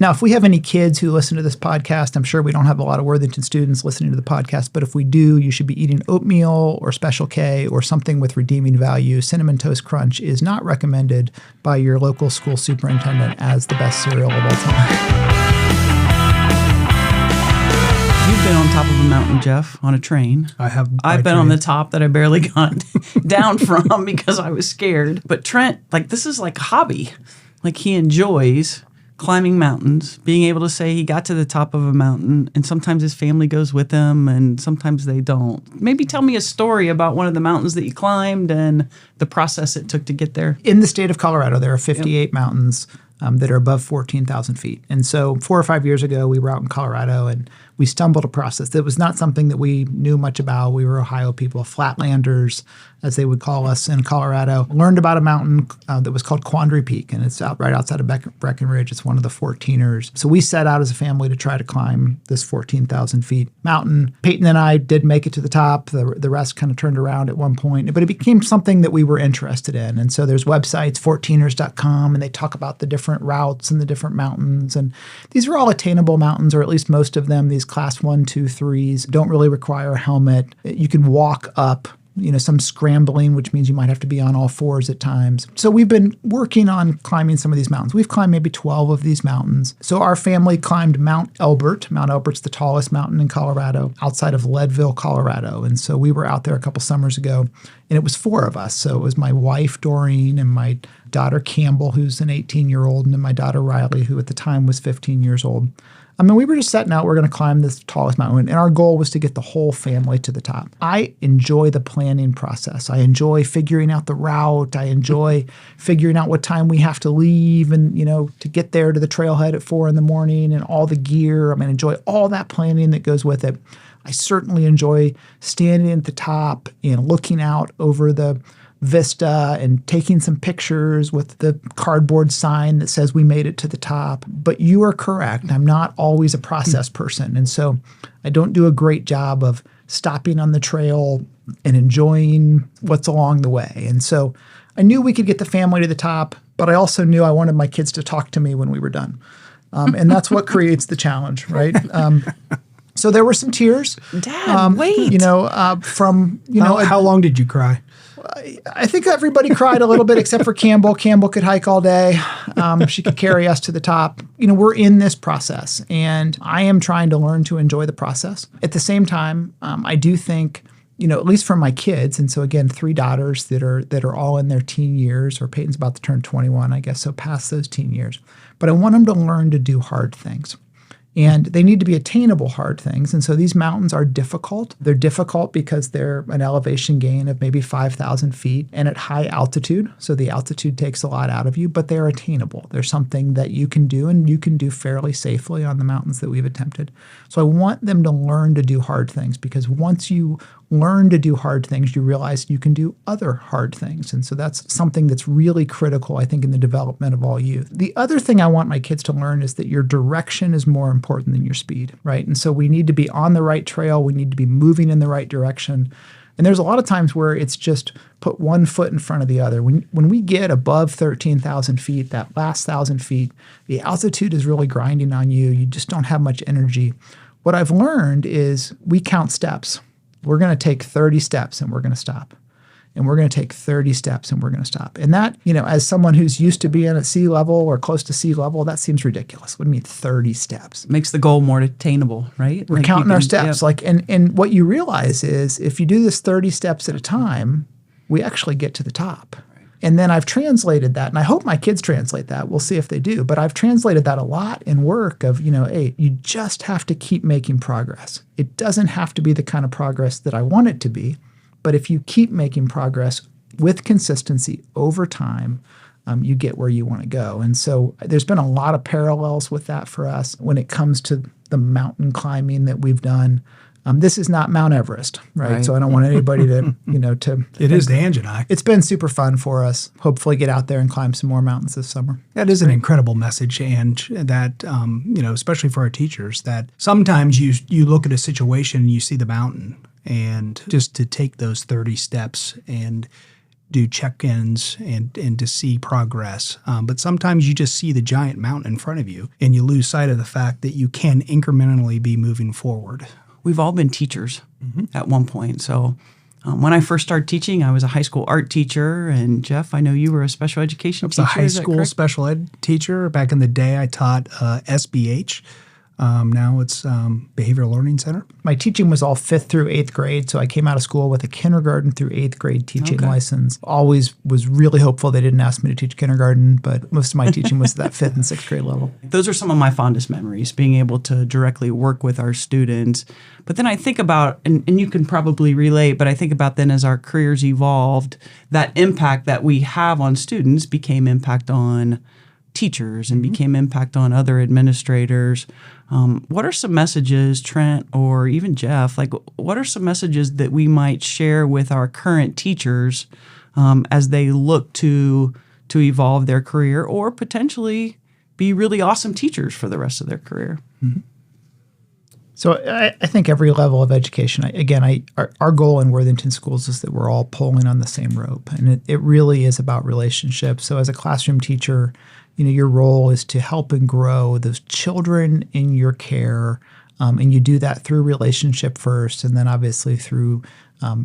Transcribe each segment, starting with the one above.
Now, if we have any kids who listen to this podcast, I'm sure we don't have a lot of Worthington students listening to the podcast, but if we do, you should be eating oatmeal or Special K or something with redeeming value. Cinnamon Toast Crunch is not recommended by your local school superintendent as the best cereal of all time. You've been on top of a mountain, Jeff, on a train. I have. I've been on the top that I barely got down from because I was scared. But Trent, this is like a hobby. He enjoys climbing mountains, being able to say he got to the top of a mountain, and sometimes his family goes with him, and sometimes they don't. Maybe tell me a story about one of the mountains that you climbed and the process it took to get there. In the state of Colorado, there are 58 mountains that are above 14,000 feet. And so 4 or 5 years ago, we were out in Colorado, and we stumbled across this. It was not something that we knew much about. We were Ohio people, flatlanders, as they would call us in Colorado. Learned about a mountain that was called Quandary Peak, and it's right outside of Breckenridge. It's one of the 14ers. So we set out as a family to try to climb this 14,000 feet mountain. Peyton and I did make it to the top. The rest kind of turned around at one point, but it became something that we were interested in. And so there's websites, 14ers.com, and they talk about the different routes and the different mountains. And these are all attainable mountains, or at least most of them. These class 1, 2, 3s don't really require a helmet. You can walk up, some scrambling, which means you might have to be on all fours at times. So we've been working on climbing some of these mountains. We've climbed maybe 12 of these mountains. So our family climbed Mount Elbert. Mount Elbert's the tallest mountain in Colorado, outside of Leadville, Colorado. And so we were out there a couple summers ago, and it was 4 of us. So it was my wife, Doreen, and my daughter, Campbell, who's an 18-year-old, and then my daughter, Riley, who at the time was 15 years old. We were just setting out, we're going to climb this tallest mountain, and our goal was to get the whole family to the top. I enjoy the planning process. I enjoy figuring out the route. I enjoy figuring out what time we have to leave and, to get there to the trailhead at 4 in the morning and all the gear. I enjoy all that planning that goes with it. I certainly enjoy standing at the top and looking out over the vista and taking some pictures with the cardboard sign that says we made it to the top. But you are correct. I'm not always a process person. And so I don't do a great job of stopping on the trail and enjoying what's along the way. And so I knew we could get the family to the top, but I also knew I wanted my kids to talk to me when we were done. And that's what creates the challenge, right? So there were some tears. Dad, wait. How long did you cry? I think everybody cried a little bit except for Campbell. Campbell could hike all day. She could carry us to the top. We're in this process, and I am trying to learn to enjoy the process. At the same time, I do think, at least for my kids, and so again, 3 daughters that are all in their teen years, or Peyton's about to turn 21, I guess, so past those teen years. But I want them to learn to do hard things. And they need to be attainable hard things. And so these mountains are difficult. They're difficult because they're an elevation gain of maybe 5,000 feet and at high altitude. So the altitude takes a lot out of you, but they're attainable. They're something that you can do, and you can do fairly safely on the mountains that we've attempted. So I want them to learn to do hard things, because once you learn to do hard things, you realize you can do other hard things. And so that's something that's really critical, I think, in the development of all youth. The other thing I want my kids to learn is that your direction is more important than your speed, right? And so we need to be on the right trail. We need to be moving in the right direction. And there's a lot of times where it's just put one foot in front of the other. When we get above 13,000 feet, that last 1,000 feet, the altitude is really grinding on you. You just don't have much energy. What I've learned is we count steps. We're going to take 30 steps and we're going to stop. And we're going to take 30 steps and we're going to stop. And that, as someone who's used to being at sea level or close to sea level, that seems ridiculous. What do you mean 30 steps? Makes the goal more attainable, right? We're counting our steps. Yep. And what you realize is if you do this 30 steps at a time, we actually get to the top. Right. And then I've translated that, and I hope my kids translate that. We'll see if they do. But I've translated that a lot in work of, hey, you just have to keep making progress. It doesn't have to be the kind of progress that I want it to be. But if you keep making progress with consistency over time, you get where you want to go. And so there's been a lot of parallels with that for us when it comes to the mountain climbing that we've done. This is not Mount Everest, right? So I don't want anybody to, It is to Angie and I. It's been super fun for us. Hopefully get out there and climb some more mountains this summer. That is an incredible message, Ange, that, especially for our teachers, that sometimes you look at a situation and you see the mountain, and just to take those 30 steps and do check-ins and to see progress. But sometimes you just see the giant mountain in front of you and you lose sight of the fact that you can incrementally be moving forward. We've all been teachers at one point. So when I first started teaching, I was a high school art teacher. And Jeff, I know you were a special education teacher. I was a high school special ed teacher. Back in the day, I taught SBH. Now it's Behavioral Learning Center. My teaching was all 5th through 8th grade, so I came out of school with a kindergarten through 8th grade teaching license. Always was really hopeful they didn't ask me to teach kindergarten, but most of my teaching was at that 5th and 6th grade level. Those are some of my fondest memories, being able to directly work with our students. But then I think about, and you can probably relate, but I think about then as our careers evolved, that impact that we have on students became impact on teachers and became impact on other administrators. What are some messages, Trent, or even Jeff, like what are some messages that we might share with our current teachers as they look to evolve their career or potentially be really awesome teachers for the rest of their career? So I think every level of education, our goal in Worthington schools is that we're all pulling on the same rope, and it really is about relationships. So as a classroom teacher, your role is to help and grow those children in your care, and you do that through relationship first, and then obviously through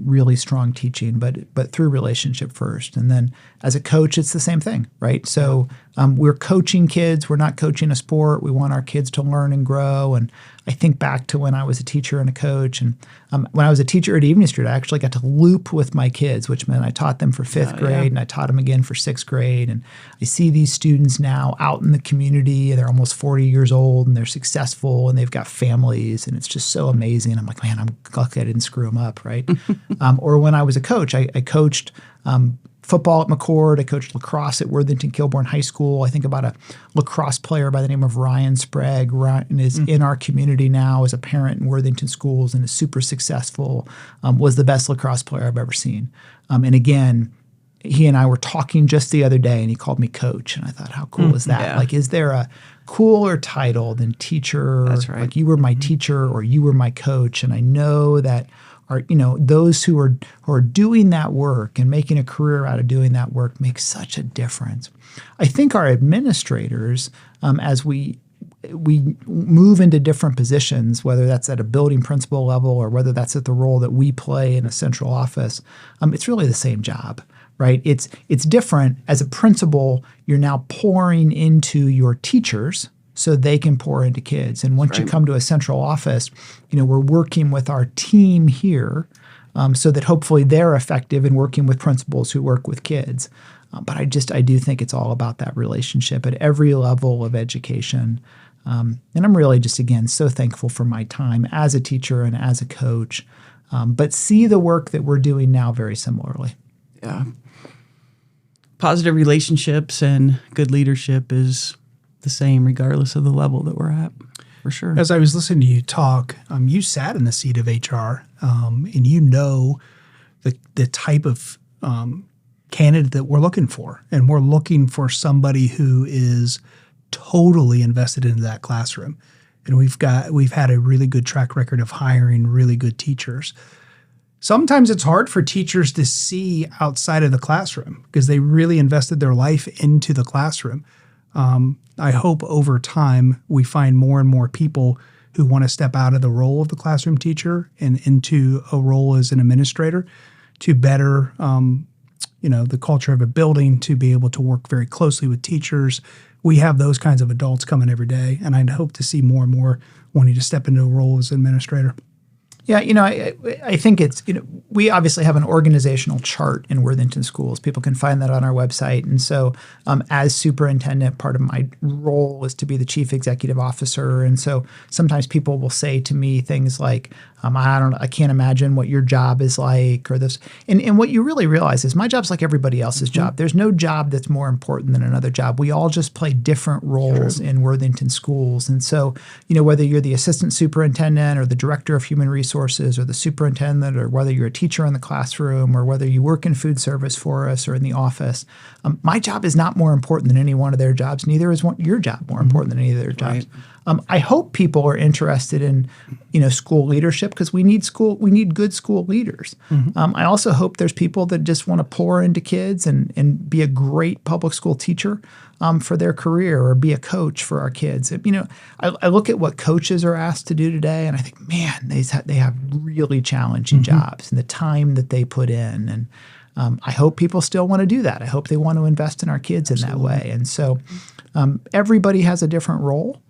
really strong teaching, but through relationship first. And then as a coach, it's the same thing, right? So we're coaching kids. We're not coaching a sport. We want our kids to learn and grow. And I think back to when I was a teacher and a coach. And when I was a teacher at Evening Street, I actually got to loop with my kids, which meant I taught them for 5th grade and I taught them again for 6th grade. And I see these students now out in the community. They're almost 40 years old and they're successful and they've got families. And it's just so amazing. I'm like, man, I'm lucky I didn't screw them up, right? Or when I was a coach, I coached football at McCord. I coached lacrosse at Worthington Kilbourne High School. I think about a lacrosse player by the name of Ryan Sprague. Ryan is in our community now as a parent in Worthington schools and is super successful, was the best lacrosse player I've ever seen. And again, he and I were talking just the other day and he called me coach. And I thought, how cool is that? Yeah. Like, is there a cooler title than teacher? That's right. Like you were my teacher or you were my coach. And I know that those who are doing that work and making a career out of doing that work makes such a difference. I think our administrators, as we move into different positions, whether that's at a building principal level or whether that's at the role that we play in a central office, it's really the same job, right? It's different. As a principal, you're now pouring into your teachers so they can pour into kids. And once you come to a central office, we're working with our team here so that hopefully they're effective in working with principals who work with kids. But I do think it's all about that relationship at every level of education. And I'm really just, again, so thankful for my time as a teacher and as a coach, but see the work that we're doing now very similarly. Yeah. Positive relationships and good leadership is the same regardless of the level that we're at, for sure. As I was listening to you talk, you sat in the seat of HR, and you know the type of candidate that we're looking for. And we're looking for somebody who is totally invested into that classroom. And we've had a really good track record of hiring really good teachers. Sometimes it's hard for teachers to see outside of the classroom because they really invested their life into the classroom. I hope over time we find more and more people who want to step out of the role of the classroom teacher and into a role as an administrator to better, the culture of a building, to be able to work very closely with teachers. We have those kinds of adults coming every day, and I'd hope to see more and more wanting to step into a role as an administrator. Yeah, I think it's, we obviously have an organizational chart in Worthington schools. People can find that on our website. And so as superintendent, part of my role is to be the chief executive officer. And so sometimes people will say to me things like, I can't imagine what your job is like, or this. And what you really realize is my job's like everybody else's job. There's no job that's more important than another job. We all just play different roles in Worthington schools. And so, whether you're the assistant superintendent or the director of human resources or the superintendent, or whether you're a teacher in the classroom, or whether you work in food service for us or in the office, my job is not more important than any one of their jobs. Neither is your job more important than any of their jobs. I hope people are interested in, school leadership because we need good school leaders. I also hope there's people that just want to pour into kids and be a great public school teacher for their career or be a coach for our kids. I look at what coaches are asked to do today, and I think, man, they have really challenging jobs and the time that they put in. And I hope people still want to do that. I hope they want to invest in our kids in that way. And so everybody has a different role.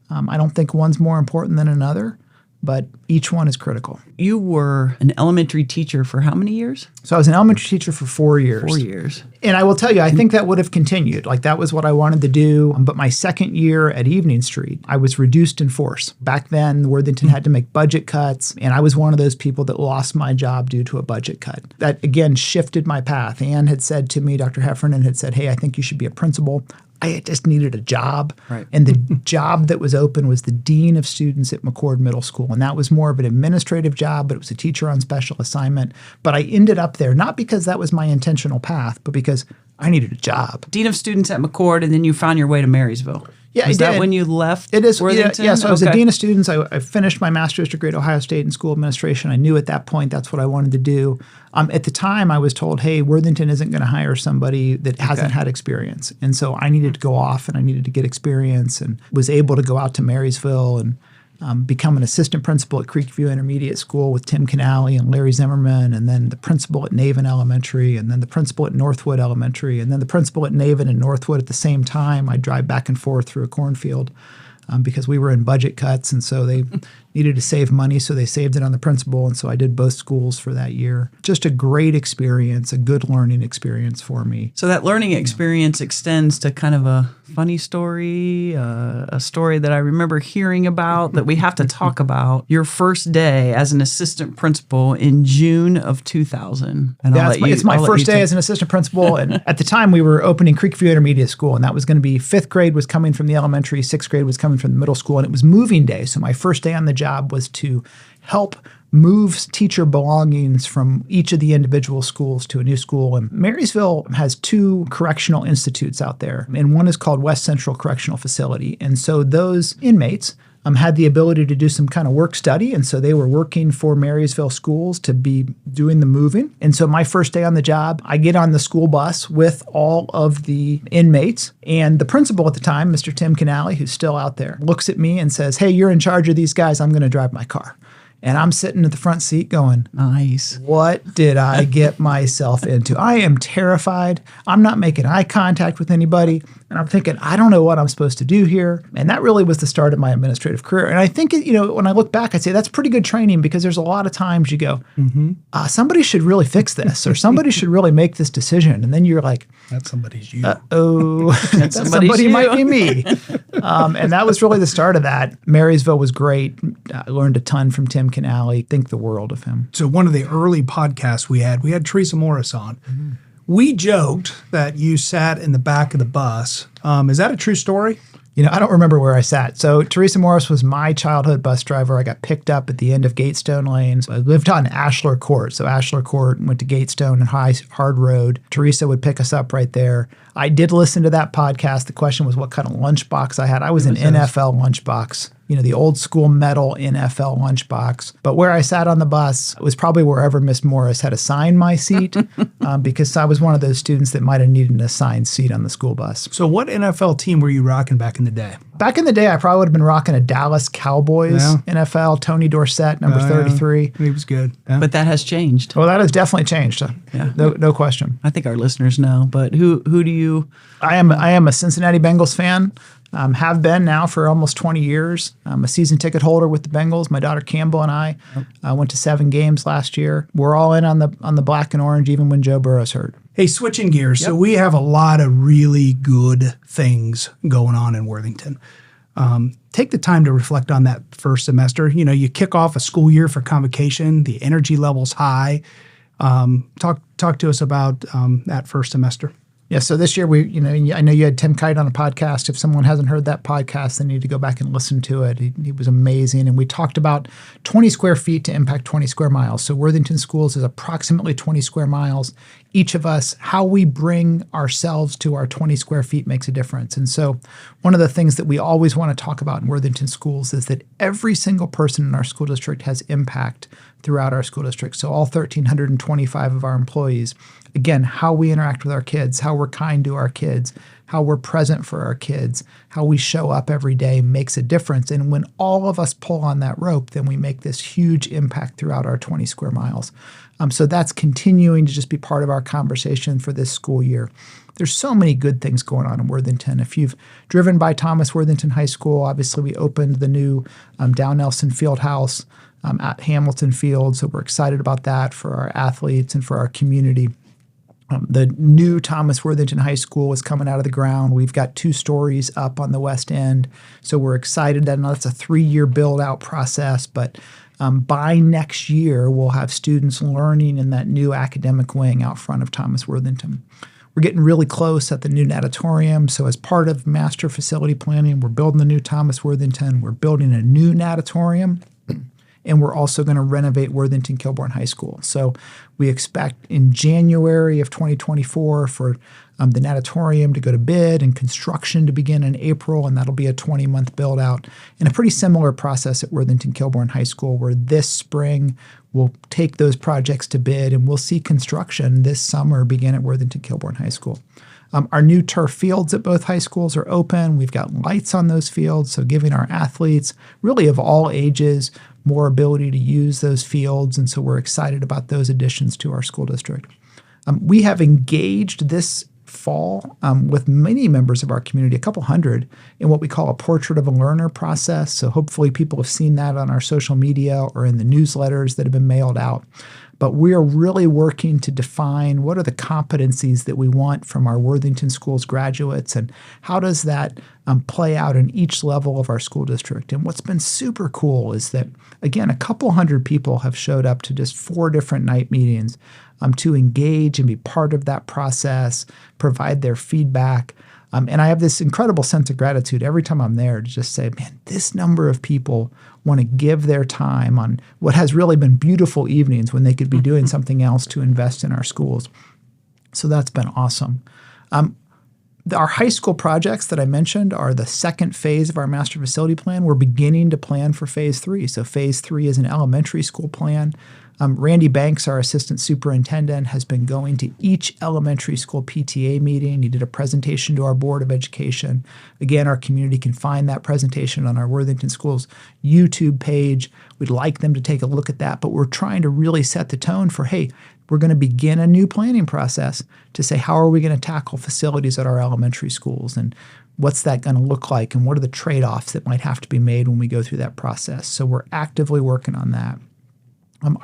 I don't think one's more important than another, but each one is critical. You were an elementary teacher for how many years? So I was an elementary teacher for 4 years. 4 years. And I will tell you, I think that would have continued. Like that was what I wanted to do. But my second year at Evening Street, I was reduced in force. Back then, Worthington had to make budget cuts. And I was one of those people that lost my job due to a budget cut. That, again, shifted my path. Ann had said to me, Dr. Heffernan had said, hey, I think you should be a principal. I just needed a job. Right. And the job that was open was the dean of students at McCord Middle School. And that was more of an administrative job, but it was a teacher on special assignment. But I ended up there, not because that was my intentional path, but because I needed a job. Dean of students at McCord, and then you found your way to Marysville. Yeah, Was I that did. when you left It is. Worthington? Yeah, so I was a dean of students. I finished my master's degree at Ohio State in school administration. I knew at that point that's what I wanted to do. At the time, I was told, hey, Worthington isn't going to hire somebody that hasn't had experience. And so I needed to go off and I needed to get experience and was able to go out to Marysville and become an assistant principal at Creekview Intermediate School with Tim Canale and Larry Zimmerman, and then the principal at Naven Elementary, and then the principal at Northwood Elementary, and then the principal at Naven and Northwood at the same time. I'd drive back and forth through a cornfield because we were in budget cuts, and so they needed to save money, so they saved it on the principal, and so I did both schools for that year. Just a great experience, a good learning experience for me. So that learning experience extends to kind of a funny story, a story that I remember hearing about that we have to talk about. Your first day as an assistant principal in June of 2000. And Yeah, it's my first day as an assistant principal. And at the time, we were opening Creekview Intermediate School, and that was going to be 5th grade was coming from the elementary, 6th grade was coming from the middle school, and it was moving day. So my first day on the job was to help move teacher belongings from each of the individual schools to a new school. And Marysville has 2 correctional institutes out there, and one is called West Central Correctional Facility. And so those inmates had the ability to do some kind of work study, and so they were working for Marysville schools to be doing the moving. And so my first day on the job, I get on the school bus with all of the inmates, and the principal at the time, Mr. Tim Canale, who's still out there, looks at me and says, hey, you're in charge of these guys. I'm going to drive my car. And I'm sitting at the front seat going, nice. What did I get myself into? I am terrified. I'm not making eye contact with anybody. And I'm thinking, I don't know what I'm supposed to do here. And that really was the start of my administrative career. And I think, when I look back, I'd say that's pretty good training because there's a lot of times you go, somebody should really fix this or somebody should really make this decision. And then you're like, That somebody's you. that somebody might be me. And that was really the start of that. Marysville was great. I learned a ton from Tim Canale. Think the world of him. So one of the early podcasts we had Teresa Morris on. We joked that you sat in the back of the bus. Is that a true story? I don't remember where I sat. So Teresa Morris was my childhood bus driver. I got picked up at the end of Gatestone Lanes. I lived on Ashler Court. So Ashler Court went to Gatestone and Hard Road. Teresa would pick us up right there. I did listen to that podcast. The question was what kind of lunchbox I had. I was an NFL lunchbox. The old school metal NFL lunchbox. But where I sat on the bus was probably wherever Miss Morris had assigned my seat because I was one of those students that might have needed an assigned seat on the school bus. So what NFL team were you rocking back in the day? Back in the day, I probably would have been rocking a Dallas Cowboys NFL, Tony Dorsett, number 33. He was good. Yeah. But that has changed. Well, that has definitely changed. Yeah. No question. I think our listeners know. But who do you? I am a Cincinnati Bengals fan. Have been now for almost 20 years. I'm a season ticket holder with the Bengals. My daughter Campbell and I went to 7 games last year. We're all in on the black and orange, even when Joe Burrow's hurt. Hey, switching gears. So we have a lot of really good things going on in Worthington. Take the time to reflect on that first semester. You kick off a school year for convocation. The energy level's high. Talk to us about that first semester. Yeah, so this year I know you had Tim Kite on a podcast. If someone hasn't heard that podcast, they need to go back and listen to it. He was amazing. And we talked about 20 square feet to impact 20 square miles. So Worthington Schools is approximately 20 square miles. Each of us, how we bring ourselves to our 20 square feet makes a difference. And so one of the things that we always want to talk about in Worthington Schools is that every single person in our school district has impact throughout our school district. So all 1,325 of our employees, again, how we interact with our kids, how we're kind to our kids, how we're present for our kids, how we show up every day makes a difference. And when all of us pull on that rope, then we make this huge impact throughout our 20 square miles. So that's continuing to just be part of our conversation for this school year. There's so many good things going on in Worthington. If you've driven by Thomas Worthington High School, obviously we opened the new Down Nelson Field House at Hamilton Field. So we're excited about that for our athletes and for our community. The new Thomas Worthington High School is coming out of the ground. We've got 2 stories up on the west end. So we're excited that that's a 3-year build-out process. But by next year, we'll have students learning in that new academic wing out front of Thomas Worthington. We're getting really close at the new natatorium. So as part of master facility planning, we're building the new Thomas Worthington. We're building a new natatorium. And we're also going to renovate Worthington Kilbourne High School. So we expect in January of 2024 for the natatorium to go to bid and construction to begin in April, and that'll be a 20-month build-out. And a pretty similar process at Worthington Kilbourne High School, where this spring we'll take those projects to bid, and we'll see construction this summer begin at Worthington Kilbourne High School. Our new turf fields at both high schools are open. We've got lights on those fields, so giving our athletes, really of all ages, more ability to use those fields, and so we're excited about those additions to our school district. We have engaged this fall with many members of our community, a couple hundred, in what we call a Portrait of a Learner process. So hopefully people have seen that on our social media or in the newsletters that have been mailed out. But we are really working to define what are the competencies that we want from our Worthington Schools graduates, and how does that play out in each level of our school district. And what's been super cool is that, again, a couple hundred people have showed up to just 4 different night meetings to engage and be part of that process, provide their feedback. And I have this incredible sense of gratitude every time I'm there to just say, man, this number of people want to give their time on what has really been beautiful evenings when they could be doing something else to invest in our schools. So that's been awesome. Our high school projects that I mentioned are the second phase of our master facility plan. We're beginning to plan for phase 3. So phase 3 is an elementary school plan. Randy Banks, our assistant superintendent, has been going to each elementary school PTA meeting. He did a presentation to our Board of Education. Again, our community can find that presentation on our Worthington Schools YouTube page. We'd like them to take a look at that, but we're trying to really set the tone for, hey, we're going to begin a new planning process to say, how are we going to tackle facilities at our elementary schools, and what's that going to look like, and what are the trade-offs that might have to be made when we go through that process. So we're actively working on that.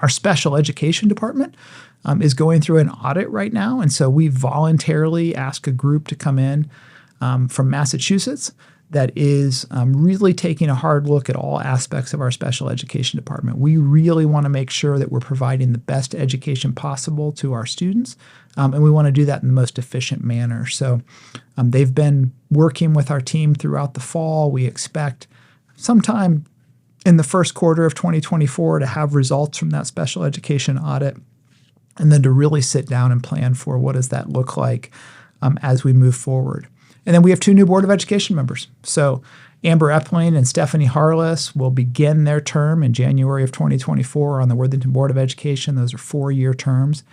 Our special education department is going through an audit right now, and so we voluntarily asked a group to come in from Massachusetts that is really taking a hard look at all aspects of our special education department. We really want to make sure that we're providing the best education possible to our students, and we want to do that in the most efficient manner. So they've been working with our team throughout the fall. We expect sometime in the first quarter of 2024 to have results from that special education audit, and then to really sit down and plan for what does that look like as we move forward. And then we have 2 new Board of Education members. So Amber Epling and Stephanie Harless will begin their term in January of 2024 on the Worthington Board of Education. Those are 4-year terms.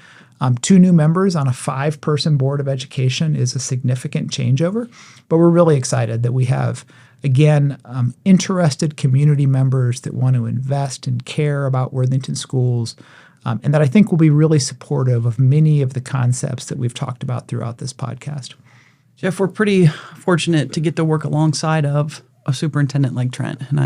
2 new members on a 5-person Board of Education is a significant changeover, but we're really excited that we have, again, interested community members that want to invest and care about Worthington Schools, and that I think will be really supportive of many of the concepts that we've talked about throughout this podcast. Jeff, we're pretty fortunate to get to work alongside of a superintendent like Trent, and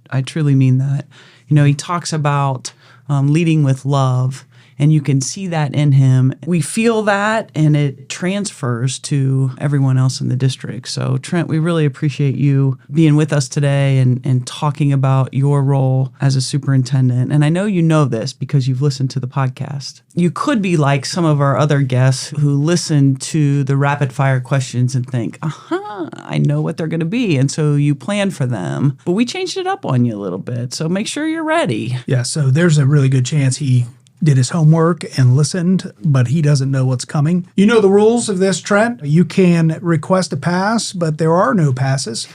I truly mean that. You know, he talks about leading with love, and you can see that in him. We feel that, and it transfers to everyone else in the district. So, Trent, we really appreciate you being with us today and talking about your role as a superintendent. And I know you know this because you've listened to the podcast. You could be like some of our other guests who listen to the rapid fire questions and think, I know what they're going to be. And so you plan for them. But we changed it up on you a little bit. So make sure you're ready. Yeah, so there's a really good chance he did his homework and listened, but he doesn't know what's coming. You know the rules of this, Trent. You can request a pass, but there are no passes.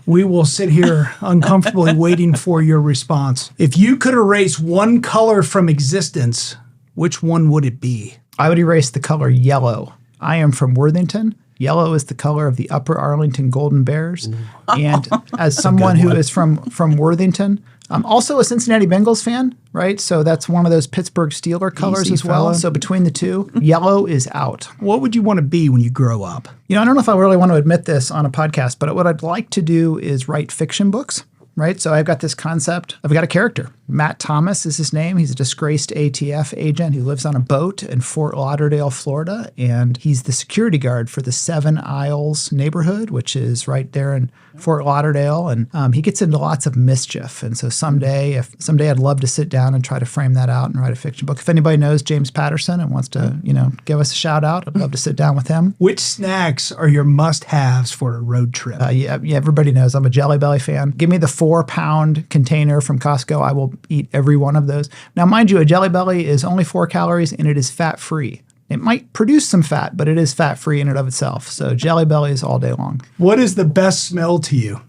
We will sit here uncomfortably waiting for your response. If you could erase one color from existence, which one would it be? I would erase the color yellow. I am from Worthington. Yellow is the color of the Upper Arlington Golden Bears. And as someone who is from Worthington, I'm also a Cincinnati Bengals fan, right? So that's one of those Pittsburgh Steeler colors Easy as well. fella. So between the two, yellow is out. What would you want to be when you grow up? You know, I don't know if I really want to admit this on a podcast, but what I'd like to do is write fiction books, right? So I've got this concept. I've got a character. Matt Thomas is his name. He's a disgraced ATF agent who lives on a boat in Fort Lauderdale, Florida. And he's the security guard for the Seven Isles neighborhood, which is right there in Fort Lauderdale. And he gets into lots of mischief. And so someday I'd love to sit down and try to frame that out and write a fiction book. If anybody knows James Patterson and wants to, give us a shout out, I'd love to sit down with him. Which snacks are your must-haves for a road trip? Yeah, everybody knows I'm a Jelly Belly fan. Give me the 4-pound container from Costco. I will eat every one of those. Now, mind you, a Jelly Belly is only 4 calories and it is fat-free. It might produce some fat, but it is fat-free in and of itself. So Jelly Bellies all day long. What is the best smell to you?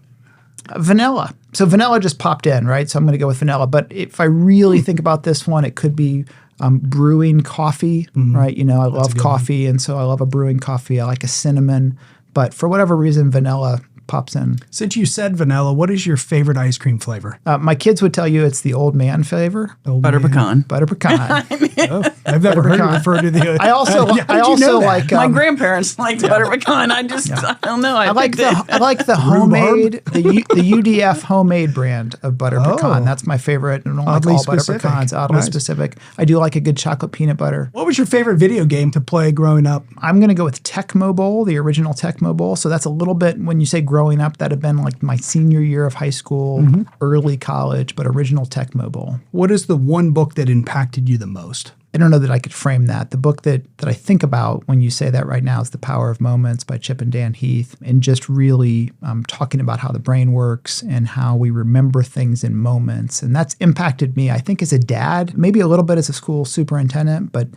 Vanilla. So vanilla just popped in, right? So I'm going to go with vanilla. But if I really think about this one, it could be brewing coffee, right? I love coffee, and so I love a brewing coffee. I like a cinnamon. But for whatever reason, vanilla pops in. Since you said vanilla, what is your favorite ice cream flavor? My kids would tell you it's the old man flavor. Butter pecan. Butter pecan. I've never heard it referred to the. I also like My grandparents liked butter pecan. I don't know. I like the homemade, the UDF homemade brand of butter pecan. That's my favorite. I don't like all butter pecans. Oddly specific. I do like a good chocolate peanut butter. What was your favorite video game to play growing up? I'm going to go with Tecmo Bowl, the original Tecmo Bowl. So that's a little bit, when you say growing up, that'd have been like my senior year of high school, early college, but original Tecmo Bowl. What is the one book that impacted you the most? I don't know that I could frame that. The book that I think about when you say that right now is The Power of Moments by Chip and Dan Heath, and just really talking about how the brain works and how we remember things in moments. And that's impacted me, I think, as a dad, maybe a little bit as a school superintendent, but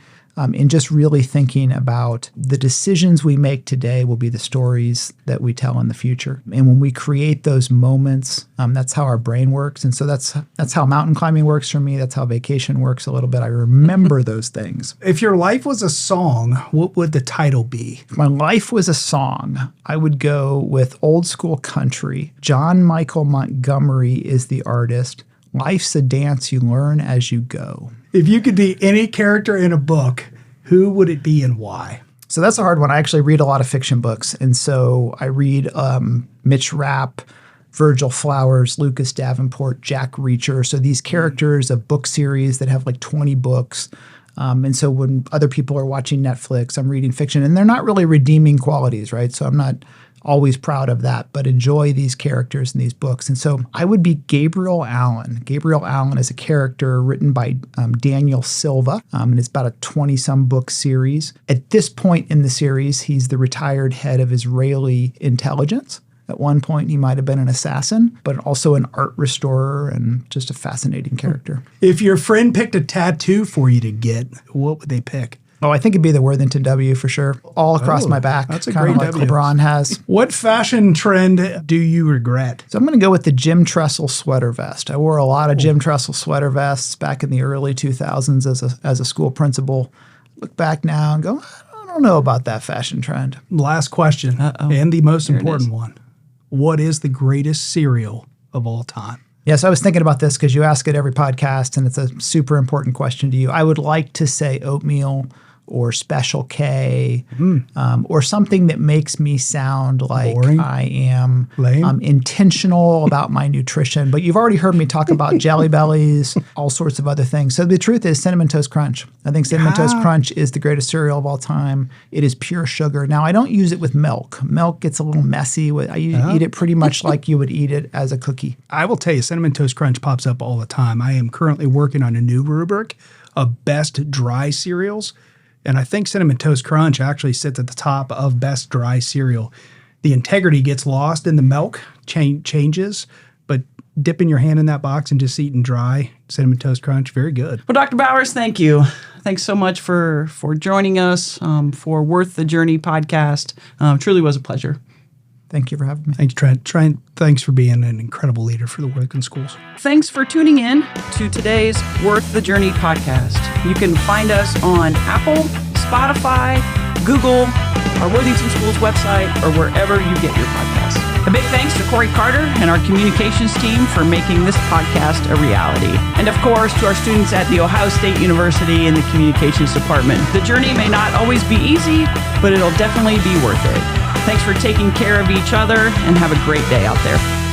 in just really thinking about the decisions we make today will be the stories that we tell in the future. And when we create those moments, that's how our brain works. And so that's how mountain climbing works for me. That's how vacation works a little bit. I remember those things. If your life was a song, what would the title be? If my life was a song, I would go with old school country. John Michael Montgomery is the artist. Life's a dance you learn as you go. If you could be any character in a book, who would it be and why? So that's a hard one. I actually read a lot of fiction books. And so I read Mitch Rapp, Virgil Flowers, Lucas Davenport, Jack Reacher. So these characters of book series that have like 20 books. And so when other people are watching Netflix, I'm reading fiction. And they're not really redeeming qualities, right? So I'm not always proud of that, but enjoy these characters in these books. And so I would be Gabriel Allen. Gabriel Allen is a character written by Daniel Silva, and it's about a 20-some book series. At this point in the series, he's the retired head of Israeli intelligence. At one point, he might have been an assassin, but also an art restorer and just a fascinating character. If your friend picked a tattoo for you to get, what would they pick? Oh, I think it'd be the Worthington W for sure. All across my back. That's a kinda great like W. LeBron has. What fashion trend do you regret? So I'm going to go with the Jim Tressel sweater vest. I wore a lot of Jim Tressel sweater vests back in the early 2000s as a school principal. Look back now and go, I don't know about that fashion trend. Last question, and the most important one. What is the greatest cereal of all time? Yes, I was thinking about this because you ask it every podcast, and it's a super important question to you. I would like to say oatmeal or Special K, or something that makes me sound like Boring. I am Lame. intentional about my nutrition. But you've already heard me talk about Jelly Bellies, all sorts of other things. So the truth is Cinnamon Toast Crunch. I think Cinnamon Toast Crunch is the greatest cereal of all time. It is pure sugar. Now, I don't use it with milk. Milk gets a little messy. I eat it pretty much like you would eat it as a cookie. I will tell you, Cinnamon Toast Crunch pops up all the time. I am currently working on a new rubric of best dry cereals. And I think Cinnamon Toast Crunch actually sits at the top of best dry cereal. The integrity gets lost in the milk, changes, but dipping your hand in that box and just eating dry Cinnamon Toast Crunch, very good. Well, Dr. Bowers, thank you. Thanks so much for joining us for Worth the Journey podcast. Truly was a pleasure. Thank you for having me. Thanks, Trent. Trent, thanks for being an incredible leader for the Worthington schools. Thanks for tuning in to today's Worth the Journey podcast. You can find us on Apple, Spotify, Google, our Worthington Schools website, or wherever you get your podcasts. A big thanks to Corey Carter and our communications team for making this podcast a reality. And of course, to our students at The Ohio State University in the communications department. The journey may not always be easy, but it'll definitely be worth it. Thanks for taking care of each other, and have a great day out there.